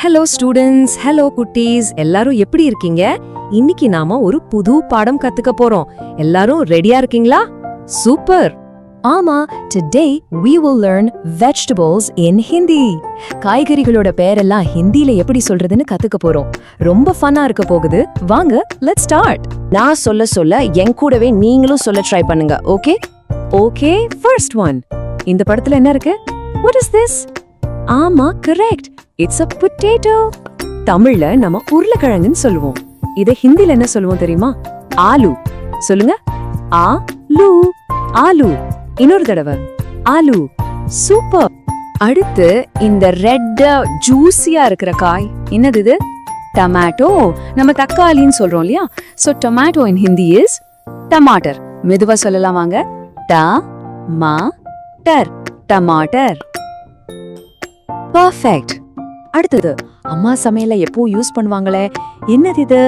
Hello students, hello குட்டீஸ், எல்லாரும் எப்படி இருக்கீங்க? இன்னைக்கு நாம ஒரு புது பாடம் கத்துக்க போறோம். எல்லாரும் ரெடியா இருக்கீங்களா? சூப்பர். ஆமா, today we will learn vegetables in Hindi. காய்கறிகளோட பேரெல்லாம் ஹிந்தில எப்படி சொல்றதுன்னு கத்துக்க போறோம். ரொம்ப ஃபன்னா இருக்க போகுது. வாங்க, let's start. நான் சொல்ல என் கூடவே நீங்களும் சொல்ல ட்ரை பண்ணுங்க. ஓகே? Okay, first one. இந்த படத்துல என்ன இருக்கு? What is this? ஆமா, கரெக்ட். It's a potato. தமிழ்ல நம்ம உருளைக்கிழங்குன்னு சொல்லுவோம். இத ஹிந்தில என்ன சொல்லுவோம் தெரியுமா? ஆலு. சொல்லுங்க. ஆலு. ஆலு. இன்னொரு தடவை. ஆலு. சூப்பர். அடுத்து இந்த ரெட் ஜூசியா இருக்கிற காய் என்னது இது? டொமேட்டோ. நம்ம தக்காளின்னு சொல்றோம் இல்லையா? So tomato in Hindi is tamatar. மெதுவா சொல்லலாம் வாங்க. டமாட்டர். டமாட்டர். பர்ஃபெக்ட். அடுத்தது அம்மா சமையல்ல எப்போ யூஸ் பண்ணுவாங்களே, என்னது இது?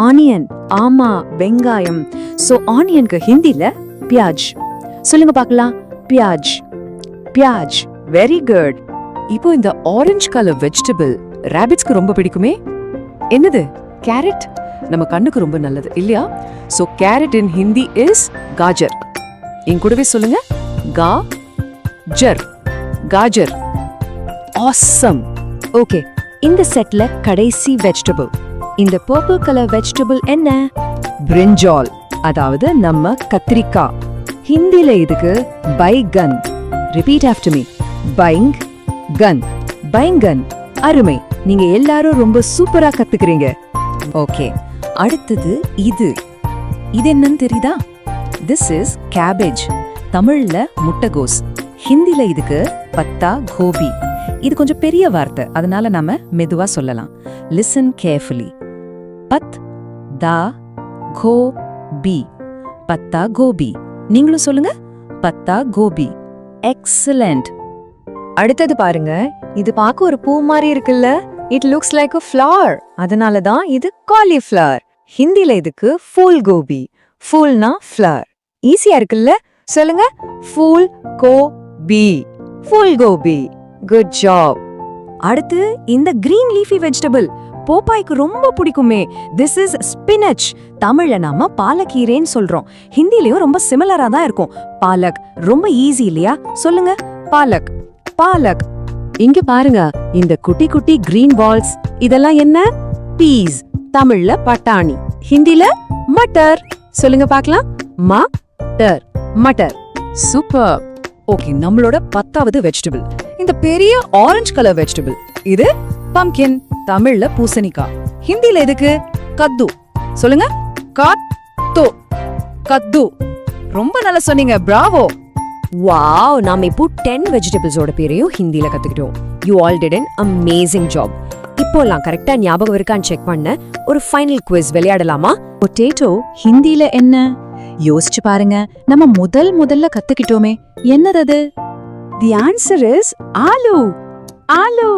ஆனியன். ஆமா, வெங்காயம். சோ ஆனியனுக்கு ஹிந்தில பியாஜ். சொல்லுங்க பார்க்கலாம். பியாஜ். பியாஜ். Very good. இப்போ இந்த ஆரஞ்சு கலர் வெஜிடபிள் ராபிட்ஸ்க்கு ரொம்ப பிடிக்குமே, என்னது? கேரட். நம்ம கண்ணுக்கு ரொம்ப நல்லது இல்லையா? So carrot in Hindi is gajar. என் கூடவே சொல்லுங்க. காஜர். காஜர். ஆசம். ஓகே, இந்த செட்ல கடைசி வெஜிடபிள். இந்த பர்பிள் கலர் வெஜிடபிள் என்ன? பிரிஞ்சால், அதாவது நம்ம கத்திரிக்காய். ஹிந்தில இதுக்கு பைகன். Repeat after me. பைங் கன். பைங்கன். அருமை. நீங்க எல்லாரும் ரொம்ப சூப்பரா கத்துக்கிறீங்க. ஓகே, அடுத்தது இது. இது என்னன்னு தெரியுதா? This is cabbage. தமிழ்ல முட்டைகோஸ். ஹிந்தில இதுக்கு பத்தா கோபி. இது கொஞ்சம் பெரிய வார்த்தை, அதனால நாம மெதுவா சொல்லலாம். Listen carefully. பத் தா கோ பி. பத்தா கோபி. நீங்களும் சொல்லுங்க. பத்தா கோபி. எக்ஸலென்ட். அடுத்தது பாருங்க. இது பார்க்க ஒரு பூ மாதிரி இருக்குல்ல? It looks like a flower. அதனால தான் இது காலிஃப்ளவர். ஹிந்தில இதுக்கு ஃபூல் கோபி. ஃபூல்னா ஃப்ளவர். ஈஸியா இருக்குல்ல? சொல்லுங்க. ஃபூல் கோபி. ஃபூல் கோபி. Good job. அடுத்து இந்த கிரீன் லீஃபி வெஜிடபிள் போப்பாய்க்கு ரொம்ப பிடிக்குமே. This is spinach. தமிழ்ல நாம பாலக்கீரைன்னு சொல்றோம். ஹிந்திலயும் ரொம்ப சிமிலரா தான் இருக்கும். பாலக். ரொம்ப ஈஸி இல்லையா? சொல்லுங்க. பாலக். பாலக். இங்க பாருங்க, இந்த குட்டி குட்டி கிரீன் பால்ஸ் இதெல்லாம் என்ன? பீஸ். தமிழ்ல பட்டாணி. ஹிந்தில மட்டர். சொல்லுங்க பார்க்கலாம். மட்டர். மட்டர். சூப்பர். ஓகே, நம்மளோட 10வது வெஜிடபிள் இந்த பெரிய ஆரஞ்சு கலர் வெஜிடபிள். இது பம்கின். தமிழ்ல பூசணிக்காய். ஹிந்தில இதுக்கு கத்து. சொல்லுங்க. கத்து. கத்து. ரொம்ப நல்லா சொன்னீங்க. பிராவோ. வாவ், நாம இப்போ 10 வெஜிடபிள்ஸோட பேரையும் ஹிந்தில கத்துக்கிட்டோம். You all did an amazing job. இப்போலாம் கரெக்டா ஞாபகம் இருக்கான்னு செக் பண்ண ஒரு ஃபைனல் குவிஸ் விளையாடலாமா? பொட்டேட்டோ ஹிந்தில என்ன? யோசிச்சு பாருங்க. நம்ம முதல்ல கத்துக்கிட்டோமே, என்னது? The answer is aloo. Aloo.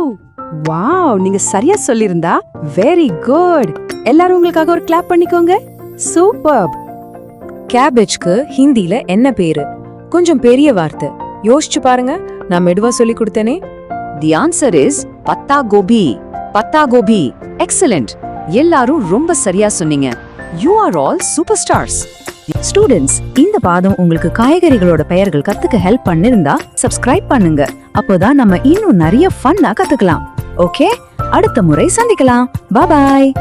Wow, நீங்க சரியா சொல்லிருந்தா வெரி குட். எல்லாரும் உங்களுக்காக ஒரு கிளாப் பண்ணிக்கோங்க. சூப்பர். கேபேஜ்க்கு ஹிந்தில என்ன பேரு? கொஞ்சம் பெரிய வார்த்தை. யோசிச்சு பாருங்க. நான் மெதுவா சொல்லி கொடுத்தேனே. தி ஆன்சர் இஸ் பத்தா கோபி. பத்தா கோபி. எக்ஸலென்ட். எல்லாரும் ரொம்ப சரியா சொன்னீங்க. You are all super stars. Students, இந்த பாடம் உங்களுக்கு காய்கறிகளோட பெயர்கள் கத்துக்க ஹெல்ப் பண்ணிருந்தா சப்ஸ்கிரைப் பண்ணுங்க. அப்போதான் நம்ம இன்னும் நிறைய ஃபன்னா கத்துக்கலாம். ஓகே, அடுத்த முறை சந்திக்கலாம். பாய்.